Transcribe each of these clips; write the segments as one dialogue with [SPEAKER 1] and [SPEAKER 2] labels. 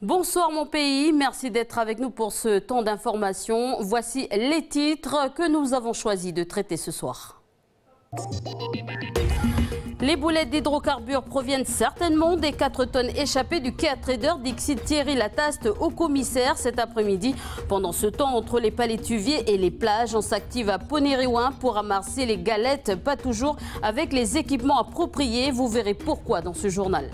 [SPEAKER 1] Bonsoir mon pays, merci d'être avec nous pour ce temps d'information. Voici les titres que nous avons choisi de traiter ce soir. Les boulettes d'hydrocarbures proviennent certainement des 4 tonnes échappées du quai à trader d'Ixit Thierry Lataste au commissaire cet après-midi. Pendant ce temps, entre les palétuviers et les plages, on s'active à Ponériouin pour ramasser les galettes, pas toujours avec les équipements appropriés. Vous verrez pourquoi dans ce journal.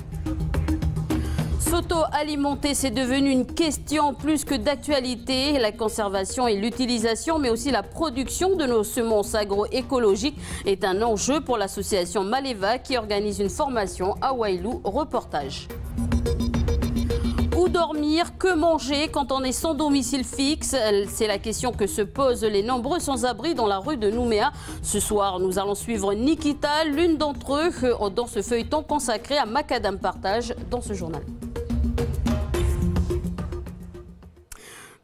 [SPEAKER 1] S'auto-alimenter, c'est devenu une question plus que d'actualité. La conservation et l'utilisation, mais aussi la production de nos semences agroécologiques est un enjeu pour l'association Maleva qui organise une formation à Wailou. Reportage. Où dormir, que manger quand on est sans domicile fixe? C'est la question que se posent les nombreux sans-abri dans la rue de Nouméa. Ce soir, nous allons suivre Nikita, l'une d'entre eux, dans ce feuilleton consacré à Macadam Partage dans ce journal.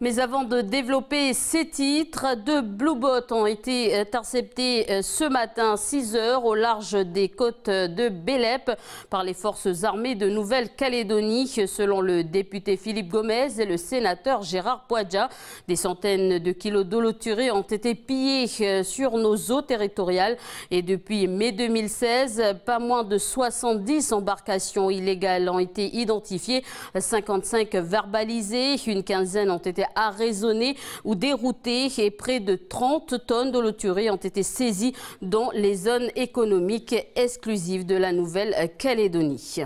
[SPEAKER 1] Mais avant de développer ces titres, 2 Bluebots ont été interceptés ce matin à 6 h au large des côtes de Bélep par les forces armées de Nouvelle-Calédonie. Selon le député Philippe Gomez et le sénateur Gérard Poadja, des centaines de kilos d'holothurée ont été pillés sur nos eaux territoriales. Et depuis mai 2016, pas moins de 70 embarcations illégales ont été identifiées, 55 verbalisées, une quinzaine ont été arraisonnés ou déroutés et près de 30 tonnes d'holothurée ont été saisies dans les zones économiques exclusives de la Nouvelle-Calédonie.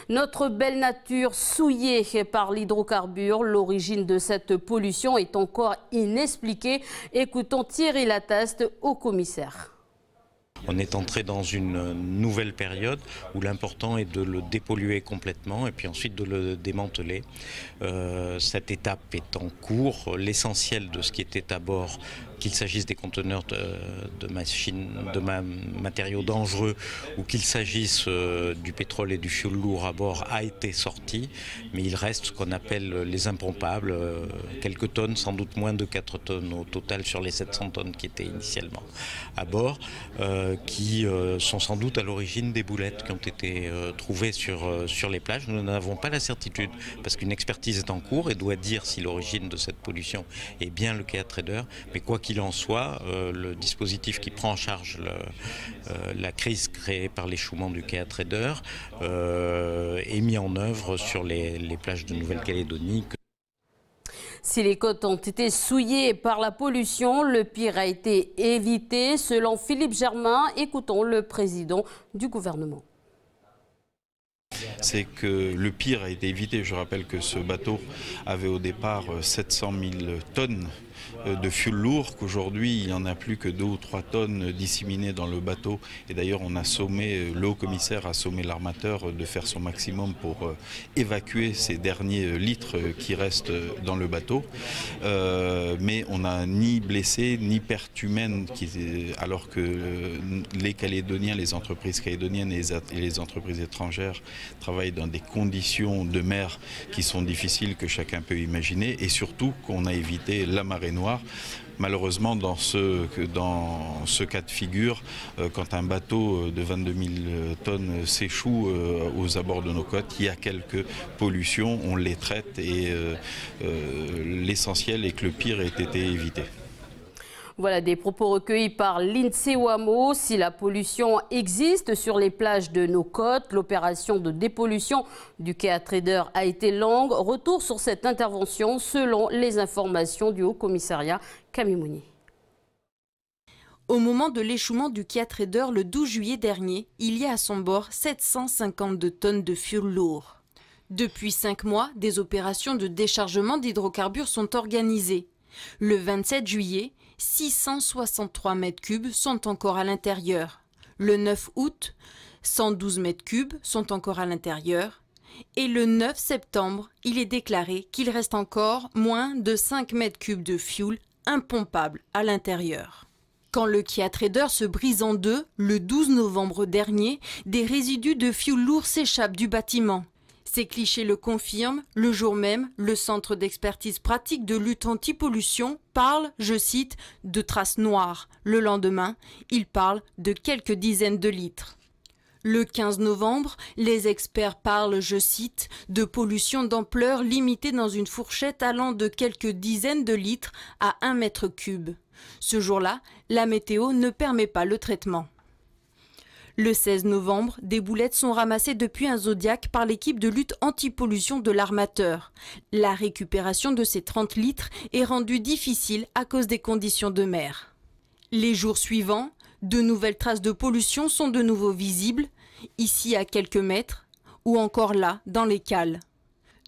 [SPEAKER 1] Notre belle nature souillée par l'hydrocarbure, l'origine de cette pollution est encore inexpliquée. Écoutons Thierry Lataste, haut commissaire.
[SPEAKER 2] On est entré dans une nouvelle période où l'important est de le dépolluer complètement et puis ensuite de le démanteler. Cette étape est en cours. L'essentiel de ce qui était à bord, qu'il s'agisse des conteneurs de matériaux dangereux ou qu'il s'agisse du pétrole et du fioul lourd à bord, a été sorti. Mais il reste ce qu'on appelle les impompables, quelques tonnes, sans doute moins de 4 tonnes au total sur les 700 tonnes qui étaient initialement à bord. Qui sont sans doute à l'origine des boulettes qui ont été trouvées sur les plages. Nous n'avons pas la certitude parce qu'une expertise est en cours et doit dire si l'origine de cette pollution est bien le quai à trader. Mais quoi qu'il en soit, le dispositif qui prend en charge la crise créée par l'échouement du quai à trader est mis en œuvre sur les plages de Nouvelle-Calédonie.
[SPEAKER 1] Si les côtes ont été souillées par la pollution, le pire a été évité. Selon Philippe Germain, écoutons le président du gouvernement.
[SPEAKER 3] C'est que le pire a été évité. Je rappelle que ce bateau avait au départ 700 000 tonnes de fioul lourd, qu'aujourd'hui il n'y en a plus que 2 ou 3 tonnes disséminées dans le bateau. Et d'ailleurs on a sommé, le haut commissaire a sommé l'armateur de faire son maximum pour évacuer ces derniers litres qui restent dans le bateau. Mais on n'a ni blessé ni perte humaine, alors que les Calédoniens, les entreprises calédoniennes et les entreprises étrangères travaillent dans des conditions de mer qui sont difficiles que chacun peut imaginer, et surtout qu'on a évité la marée noire. Malheureusement, dans ce cas de figure, quand un bateau de 22 000 tonnes s'échoue aux abords de nos côtes, il y a quelques pollutions, on les traite et l'essentiel est que le pire ait été évité.
[SPEAKER 1] Voilà des propos recueillis par l'INSEE WAMO. Si la pollution existe sur les plages de nos côtes, l'opération de dépollution du quai à trader a été longue. Retour sur cette intervention selon les informations du Haut Commissariat Camille Mounier.
[SPEAKER 4] Au moment de l'échouement du quai à trader le 12 juillet dernier, il y a à son bord 752 tonnes de fioul lourd. Depuis 5 mois, des opérations de déchargement d'hydrocarbures sont organisées. Le 27 juillet, 663 mètres cubes sont encore à l'intérieur. Le 9 août, 112 mètres cubes sont encore à l'intérieur. Et le 9 septembre, il est déclaré qu'il reste encore moins de 5 mètres cubes de fioul impompable à l'intérieur. Quand le quai à trader se brise en deux, le 12 novembre dernier, des résidus de fioul lourd s'échappent du bâtiment. Ces clichés le confirment. Le jour même, le Centre d'expertise pratique de lutte anti-pollution parle, je cite, de traces noires. Le lendemain, il parle de quelques dizaines de litres. Le 15 novembre, les experts parlent, je cite, de pollution d'ampleur limitée dans une fourchette allant de quelques dizaines de litres à 1 mètre cube. Ce jour-là, la météo ne permet pas le traitement. Le 16 novembre, des boulettes sont ramassées depuis un Zodiac par l'équipe de lutte anti-pollution de l'armateur. La récupération de ces 30 litres est rendue difficile à cause des conditions de mer. Les jours suivants, de nouvelles traces de pollution sont de nouveau visibles, ici à quelques mètres, ou encore là, dans les cales.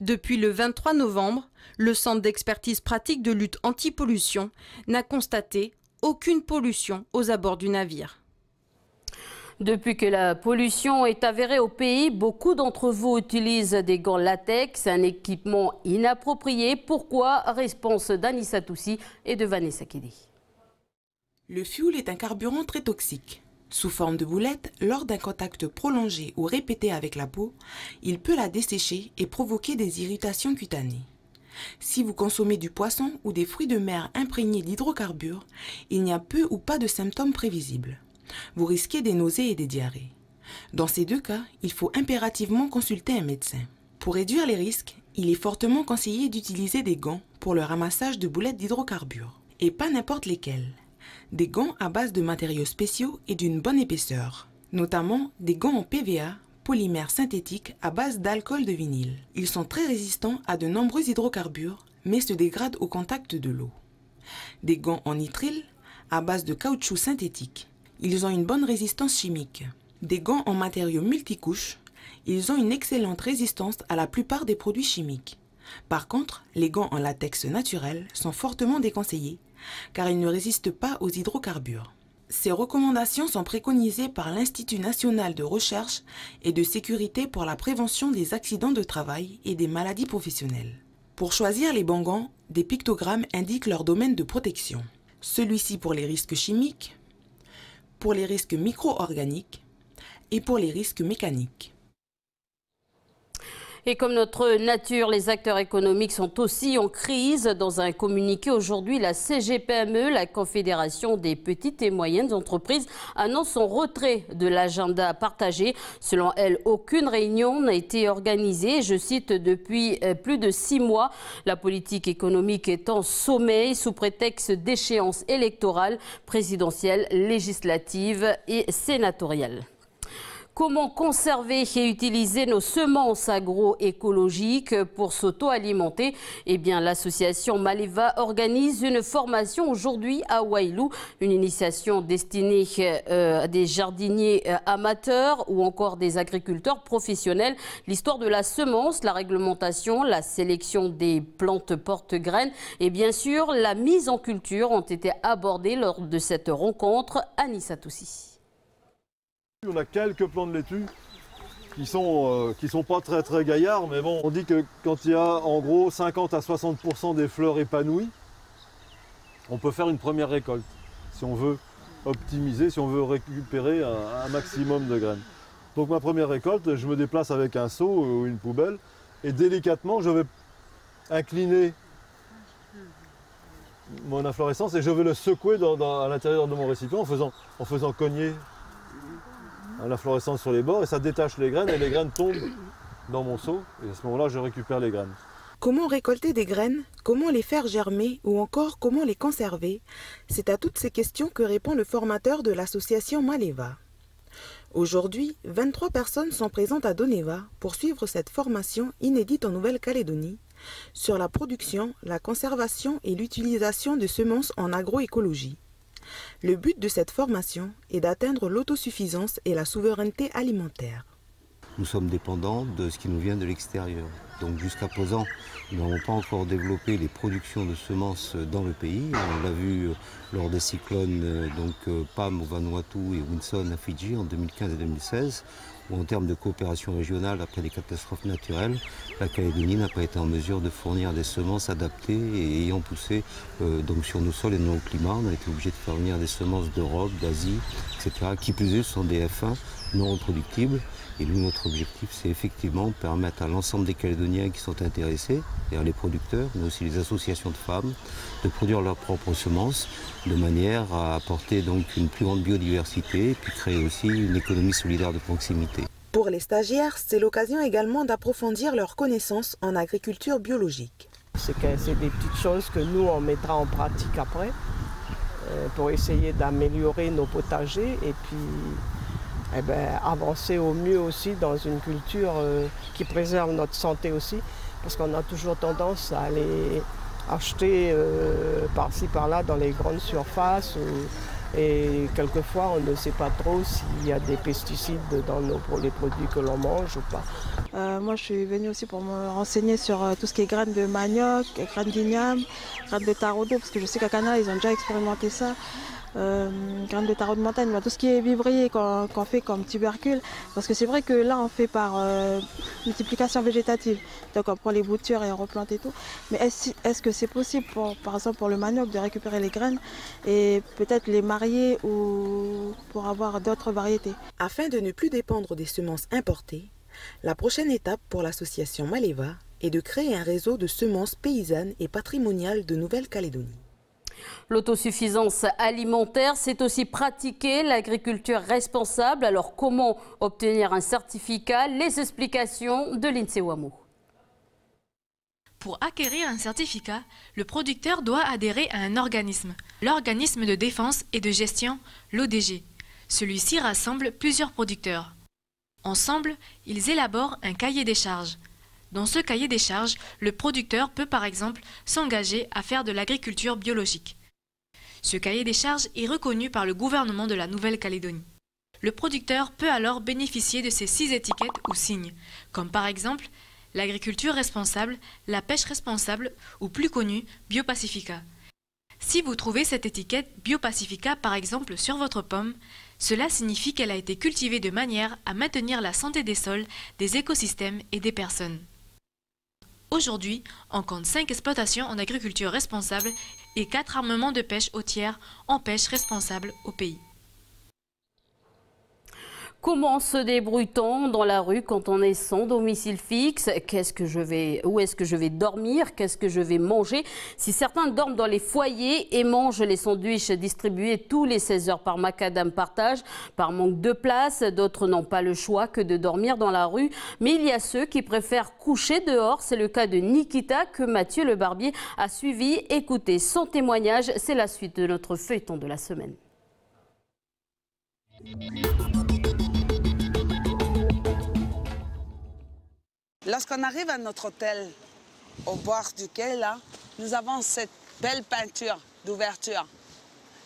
[SPEAKER 4] Depuis le 23 novembre, le Centre d'expertise pratique de lutte anti-pollution n'a constaté aucune pollution aux abords du navire.
[SPEAKER 1] Depuis que la pollution est avérée au pays, beaucoup d'entre vous utilisent des gants latex, un équipement inapproprié. Pourquoi? Réponse d'Anissa Toussi et de Vanessa Kidi.
[SPEAKER 5] Le fioul est un carburant très toxique. Sous forme de boulette, lors d'un contact prolongé ou répété avec la peau, il peut la dessécher et provoquer des irritations cutanées. Si vous consommez du poisson ou des fruits de mer imprégnés d'hydrocarbures, il n'y a peu ou pas de symptômes prévisibles. Vous risquez des nausées et des diarrhées. Dans ces deux cas, il faut impérativement consulter un médecin. Pour réduire les risques, il est fortement conseillé d'utiliser des gants pour le ramassage de boulettes d'hydrocarbures. Et pas n'importe lesquels. Des gants à base de matériaux spéciaux et d'une bonne épaisseur, notamment des gants en PVA, polymère synthétique à base d'alcool de vinyle. Ils sont très résistants à de nombreux hydrocarbures, mais se dégradent au contact de l'eau. Des gants en nitrile à base de caoutchouc synthétique. Ils ont une bonne résistance chimique. Des gants en matériaux multicouches. Ils ont une excellente résistance à la plupart des produits chimiques. Par contre, les gants en latex naturel sont fortement déconseillés, car ils ne résistent pas aux hydrocarbures. Ces recommandations sont préconisées par l'Institut national de recherche et de sécurité pour la prévention des accidents de travail et des maladies professionnelles. Pour choisir les bons gants, des pictogrammes indiquent leur domaine de protection. Celui-ci pour les risques chimiques, pour les risques micro-organiques et pour les risques mécaniques.
[SPEAKER 1] Et comme notre nature, les acteurs économiques sont aussi en crise. Dans un communiqué aujourd'hui, la CGPME, la Confédération des petites et moyennes entreprises, annonce son retrait de l'agenda partagé. Selon elle, aucune réunion n'a été organisée. Je cite, depuis plus de 6 mois, la politique économique est en sommeil sous prétexte d'échéances électorales, présidentielles, législatives et sénatoriales. Comment conserver et utiliser nos semences agroécologiques pour s'auto-alimenter? Eh bien, l'association Maleva organise une formation aujourd'hui à Wailou, une initiation destinée à des jardiniers amateurs ou encore des agriculteurs professionnels. L'histoire de la semence, la réglementation, la sélection des plantes porte-graines et bien sûr la mise en culture ont été abordées lors de cette rencontre. Anissa Toussi.
[SPEAKER 6] On a quelques plants de laitue qui sont pas très gaillards, mais bon, on dit que quand il y a en gros 50 à 60% des fleurs épanouies, on peut faire une première récolte, si on veut optimiser, si on veut récupérer un maximum de graines. Donc ma première récolte, je me déplace avec un seau ou une poubelle, et délicatement je vais incliner mon inflorescence et je vais le secouer à l'intérieur de mon récipient en faisant cogner l'inflorescence sur les bords et ça détache les graines et les graines tombent dans mon seau et à ce moment-là je récupère les graines.
[SPEAKER 5] Comment récolter des graines? Comment les faire germer? Ou encore comment les conserver? C'est à toutes ces questions que répond le formateur de l'association Maleva. Aujourd'hui, 23 personnes sont présentes à Doneva pour suivre cette formation inédite en Nouvelle-Calédonie sur la production, la conservation et l'utilisation de semences en agroécologie. Le but de cette formation est d'atteindre l'autosuffisance et la souveraineté alimentaire.
[SPEAKER 7] Nous sommes dépendants de ce qui nous vient de l'extérieur. Donc jusqu'à présent, nous n'avons pas encore développé les productions de semences dans le pays. On l'a vu lors des cyclones Pam au Vanuatu et Winson à Fidji en 2015 et 2016, où en termes de coopération régionale après les catastrophes naturelles, la Calédonie n'a pas été en mesure de fournir des semences adaptées et ayant poussé donc sur nos sols et nos climats. On a été obligé de faire venir des semences d'Europe, d'Asie, etc. Qui plus est, ce sont des F1 non reproductibles. Et nous, notre objectif, c'est effectivement permettre à l'ensemble des Calédoniens calédoniens qui sont intéressés, c'est-à-dire les producteurs, mais aussi les associations de femmes, de produire leurs propres semences, de manière à apporter donc une plus grande biodiversité et puis créer aussi une économie solidaire de proximité.
[SPEAKER 5] Pour les stagiaires, c'est l'occasion également d'approfondir leurs connaissances en agriculture biologique.
[SPEAKER 8] C'est des petites choses que nous, on mettra en pratique après pour essayer d'améliorer nos potagers et puis avancer au mieux aussi dans une culture qui préserve notre santé aussi, parce qu'on a toujours tendance à aller acheter par-ci par-là dans les grandes surfaces et quelquefois on ne sait pas trop s'il y a des pesticides pour les produits que l'on mange ou pas.
[SPEAKER 9] Moi je suis venue aussi pour me renseigner sur tout ce qui est graines de manioc, graines d'igname, graines de taraudot, parce que je sais qu'à Canada ils ont déjà expérimenté ça. Graines de taraud de montagne, tout ce qui est vivrier qu'on fait comme tubercule, parce que c'est vrai que là on fait par multiplication végétative, donc on prend les boutures et on replante et tout, mais est-ce que c'est possible par exemple pour le manioc de récupérer les graines et peut-être les marier ou pour avoir d'autres variétés?
[SPEAKER 5] Afin de ne plus dépendre des semences importées, la prochaine étape pour l'association Maleva est de créer un réseau de semences paysannes et patrimoniales de Nouvelle-Calédonie.
[SPEAKER 1] L'autosuffisance alimentaire, c'est aussi pratiquer l'agriculture responsable. Alors comment obtenir un certificat? Les explications de Lindsay Wamo.
[SPEAKER 10] Pour acquérir un certificat, le producteur doit adhérer à un organisme, l'organisme de défense et de gestion, l'ODG. Celui-ci rassemble plusieurs producteurs. Ensemble, ils élaborent un cahier des charges. Dans ce cahier des charges, le producteur peut par exemple s'engager à faire de l'agriculture biologique. Ce cahier des charges est reconnu par le gouvernement de la Nouvelle-Calédonie. Le producteur peut alors bénéficier de ces 6 étiquettes ou signes, comme par exemple l'agriculture responsable, la pêche responsable ou plus connu, BioPacifica. Si vous trouvez cette étiquette BioPacifica par exemple sur votre pomme, cela signifie qu'elle a été cultivée de manière à maintenir la santé des sols, des écosystèmes et des personnes. Aujourd'hui, on compte 5 exploitations en agriculture responsable et 4 armements de pêche côtière en pêche responsable au pays.
[SPEAKER 1] Comment se débrouille-t-on dans la rue quand on est sans domicile fixe? Où est-ce que je vais dormir? Qu'est-ce que je vais manger? Si certains dorment dans les foyers et mangent les sandwichs distribués tous les 16 heures par Macadam Partage, par manque de place, d'autres n'ont pas le choix que de dormir dans la rue. Mais il y a ceux qui préfèrent coucher dehors. C'est le cas de Nikita que Mathieu Le Barbier a suivi. Écoutez son témoignage, c'est la suite de notre feuilleton de la semaine.
[SPEAKER 11] Lorsqu'on arrive à notre hôtel, au bord du quai, là, nous avons cette belle peinture d'ouverture,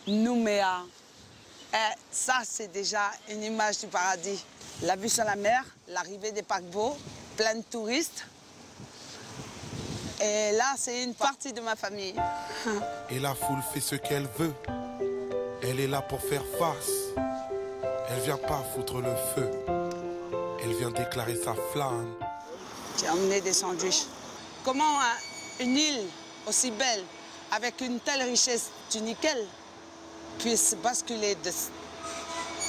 [SPEAKER 11] Nouméa. Et ça, c'est déjà une image du paradis. La vue sur la mer, l'arrivée des paquebots, plein de touristes. Et là, c'est une partie de ma famille.
[SPEAKER 12] Et la foule fait ce qu'elle veut. Elle est là pour faire face. Elle vient pas foutre le feu. Elle vient déclarer sa flamme.
[SPEAKER 11] J'ai emmené des sandwichs. Comment une île aussi belle, avec une telle richesse du nickel, puisse basculer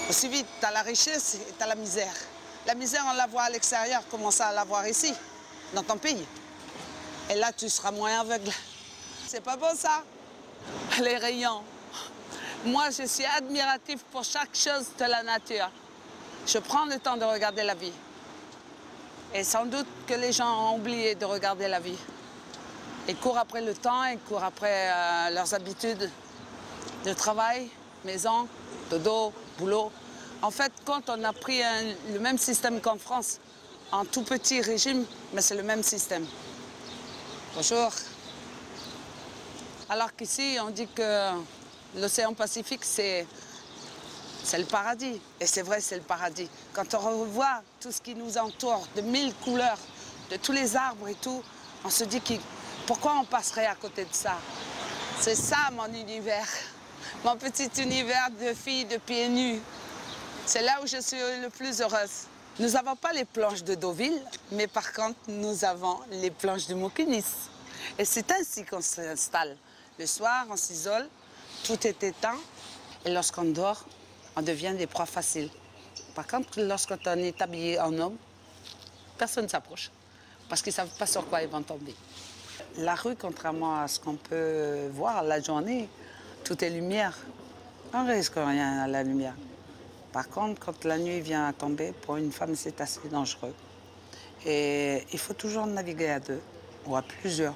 [SPEAKER 11] aussi vite? Tu as la richesse et tu as la misère. La misère, on la voit à l'extérieur, comment ça à la voir ici, dans ton pays. Et là, tu seras moins aveugle. C'est pas beau ça? Les rayons. Moi, je suis admiratif pour chaque chose de la nature. Je prends le temps de regarder la vie. Et sans doute que les gens ont oublié de regarder la vie. Ils courent après le temps, ils courent après leurs habitudes de travail, maison, dodo, boulot. En fait, quand on a pris le même système qu'en France, un tout petit régime, mais c'est le même système. Bonjour. Alors qu'ici, on dit que l'océan Pacifique, c'est le paradis. Et c'est vrai, c'est le paradis. Quand on revoit tout ce qui nous entoure, de 1000 couleurs, de tous les arbres et tout, on se dit pourquoi on passerait à côté de ça? C'est ça mon univers, mon petit univers de fille de pieds nus. C'est là où je suis le plus heureuse. Nous n'avons pas les planches de Deauville, mais par contre, nous avons les planches de Mokinis. Et c'est ainsi qu'on s'installe. Le soir, on s'isole, tout est éteint, et lorsqu'on dort, on devient des proies faciles. Par contre, lorsqu'on est habillé en homme, personne ne s'approche. parce qu'ils ne savent pas sur quoi ils vont tomber. La rue, contrairement à ce qu'on peut voir la journée, tout est lumière. On ne risque rien à la lumière. Par contre, quand la nuit vient à tomber, pour une femme, c'est assez dangereux. Et il faut toujours naviguer à deux ou à plusieurs.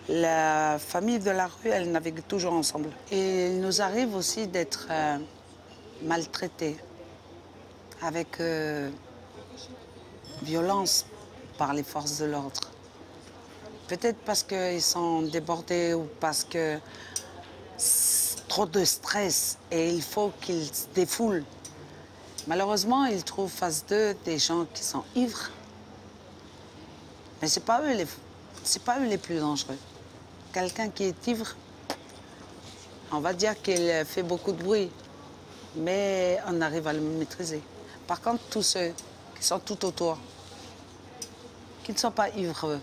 [SPEAKER 11] La famille de la rue, elle navigue toujours ensemble. Et il nous arrive aussi d'être maltraités avec violence par les forces de l'ordre. Peut-être parce qu'ils sont débordés ou parce que c'est trop de stress et il faut qu'ils se défoulent. Malheureusement, ils trouvent face d'eux des gens qui sont ivres. Mais ce n'est pas eux les plus dangereux. Quelqu'un qui est ivre, on va dire qu'il fait beaucoup de bruit, mais on arrive à le maîtriser. Par contre, tous ceux qui sont tout autour, qui ne sont pas ivres,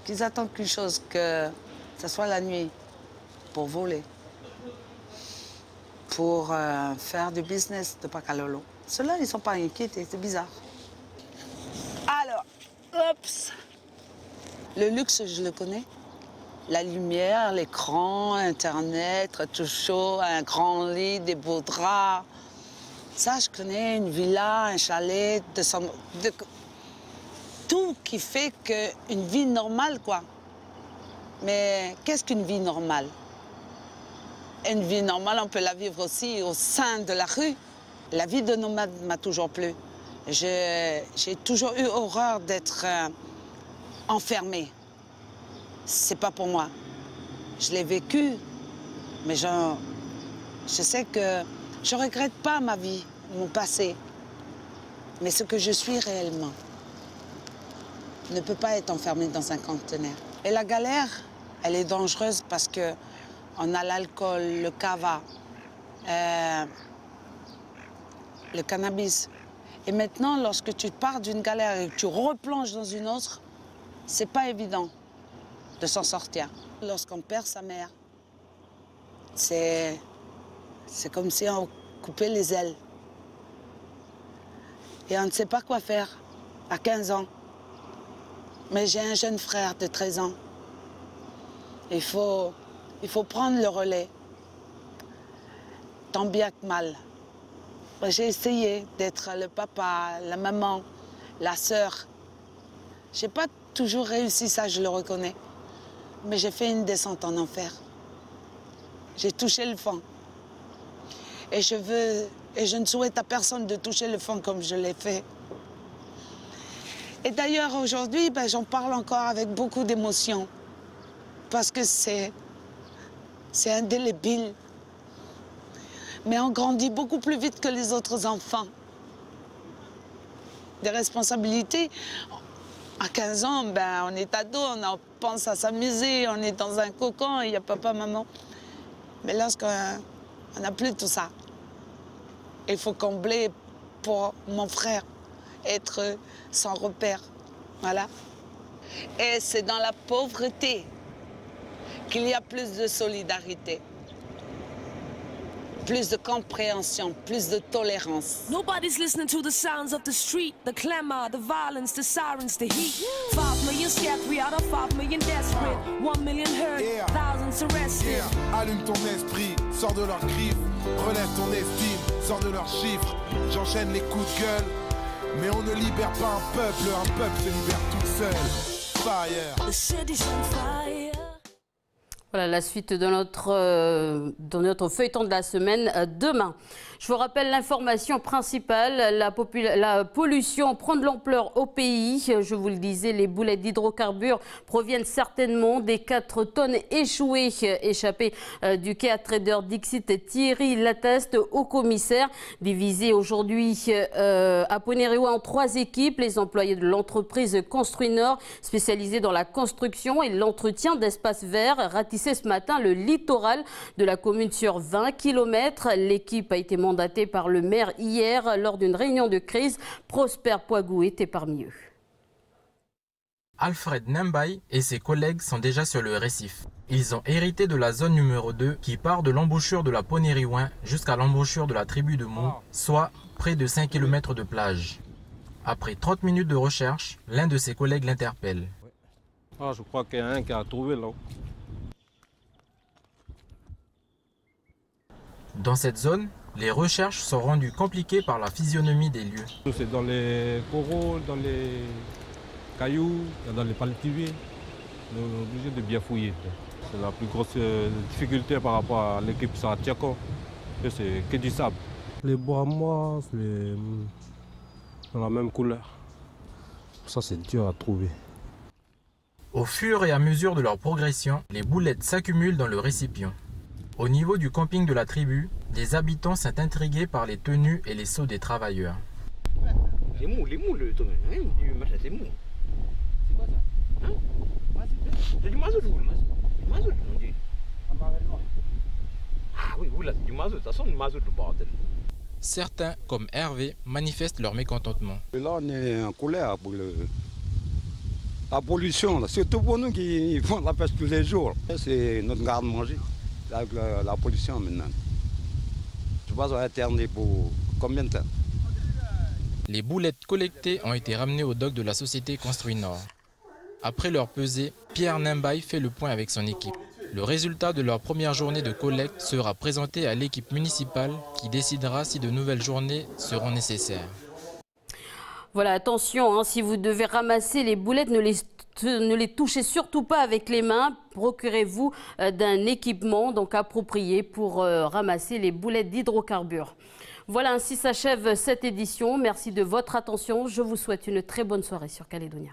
[SPEAKER 11] qu'ils attendent qu'une chose, que ce soit la nuit, pour voler, pour faire du business de Pakalolo. Ceux-là, ils ne sont pas inquiétés, c'est bizarre. Alors, oups. Le luxe, je le connais. La lumière, l'écran, Internet, tout chaud, un grand lit, des beaux draps. Ça, je connais, une villa, un chalet, tout qui fait qu'une vie normale, quoi. Mais qu'est-ce qu'une vie normale? Une vie normale, on peut la vivre aussi au sein de la rue. La vie de nomade m'a toujours plu. J'ai toujours eu horreur d'être enfermée. C'est pas pour moi. Je l'ai vécu, mais je sais que je regrette pas ma vie, mon passé. Mais ce que je suis réellement ne peut pas être enfermé dans un conteneur. Et la galère, elle est dangereuse parce qu'on a l'alcool, le cava, le cannabis. Et maintenant, lorsque tu pars d'une galère et que tu replonges dans une autre, c'est pas évident de s'en sortir. Lorsqu'on perd sa mère, c'est comme si on coupait les ailes. Et on ne sait pas quoi faire à 15 ans. Mais j'ai un jeune frère de 13 ans. Il faut prendre le relais, tant bien que mal. J'ai essayé d'être le papa, la maman, la sœur. J'ai pas toujours réussi ça, je le reconnais. Mais j'ai fait une descente en enfer. J'ai touché le fond. Et je ne souhaite à personne de toucher le fond comme je l'ai fait. Et d'ailleurs, aujourd'hui, j'en parle encore avec beaucoup d'émotion. Parce que c'est indélébile. Mais on grandit beaucoup plus vite que les autres enfants. Des responsabilités. À 15 ans, on est ado, on pense à s'amuser, on est dans un cocon, il y a papa, maman. Mais lorsqu'on n'a plus tout ça, il faut combler pour mon frère, être sans repère. Voilà. Et c'est dans la pauvreté qu'il y a plus de solidarité, plus de compréhension, plus de tolérance.
[SPEAKER 13] Nobody's listening to the sounds of the street, the clamor, the violence, the sirens, the heat. 5 million scared, 3 out of 5 million desperate. 1 million hurt, thousands arrested.
[SPEAKER 12] Allume ton esprit, sors de leurs griffes, relève ton estime, sors de leurs chiffres. J'enchaîne les coups de gueule, mais on ne libère pas un peuple se libère tout seul. Fire.
[SPEAKER 13] The city's on fire.
[SPEAKER 1] Voilà la suite de notre feuilleton de la semaine demain. Je vous rappelle l'information principale, la pollution prend de l'ampleur au pays. Je vous le disais, les boulettes d'hydrocarbures proviennent certainement des 4 tonnes échappées du quai à traders Dixit. Thierry l'atteste au commissaire. Divisé aujourd'hui à Poneriwa en 3 équipes, les employés de l'entreprise Construit Nord, spécialisée dans la construction et l'entretien d'espaces verts, ratissaient ce matin le littoral de la commune sur 20 km. L'équipe a été mandatée par le maire hier lors d'une réunion de crise. Prosper Poigou était parmi eux.
[SPEAKER 14] Alfred Nambaye et ses collègues sont déjà sur le récif. Ils ont hérité de la zone numéro 2 qui part de l'embouchure de la Poneriwa jusqu'à l'embouchure de la tribu de Mou, soit près de 5 km de plage. Après 30 minutes de recherche, l'un de ses collègues l'interpelle.
[SPEAKER 15] Ah, je crois qu'il y a un qui a trouvé là.
[SPEAKER 14] Dans cette zone, les recherches sont rendues compliquées par la physionomie des lieux.
[SPEAKER 15] C'est dans les coraux, dans les cailloux, dans les paletiviers. On est obligé de bien fouiller. C'est la plus grosse difficulté par rapport à l'équipe Saratiako. C'est que du sable. Les bois morts, c'est dans la même couleur. Ça, c'est dur à trouver.
[SPEAKER 14] Au fur et à mesure de leur progression, les boulettes s'accumulent dans le récipient. Au niveau du camping de la tribu, les habitants sont intrigués par les tenues et les seaux des travailleurs.
[SPEAKER 16] C'est mou, les moules, c'est mou. C'est quoi ça? C'est du mazout. Du mazout, on dit. Ah oui, là, c'est du mazout, ça sent du mazout, le bordel.
[SPEAKER 14] Certains, comme Hervé, manifestent leur mécontentement.
[SPEAKER 17] Là, on est en colère pour la pollution, là. Surtout pour nous qui font la pêche tous les jours. C'est notre garde-manger, avec la pollution maintenant. Je pense qu'on va éterner pour combien de temps?
[SPEAKER 14] Les boulettes collectées ont été ramenées au dock de la société Construit Nord. Après leur pesée, Pierre Nimbaï fait le point avec son équipe. Le résultat de leur première journée de collecte sera présenté à l'équipe municipale qui décidera si de nouvelles journées seront nécessaires.
[SPEAKER 1] Voilà, attention, hein, si vous devez ramasser les boulettes, ne les touchez surtout pas avec les mains. Procurez-vous d'un équipement donc approprié pour ramasser les boulettes d'hydrocarbures. Voilà, ainsi s'achève cette édition. Merci de votre attention. Je vous souhaite une très bonne soirée sur Calédonia.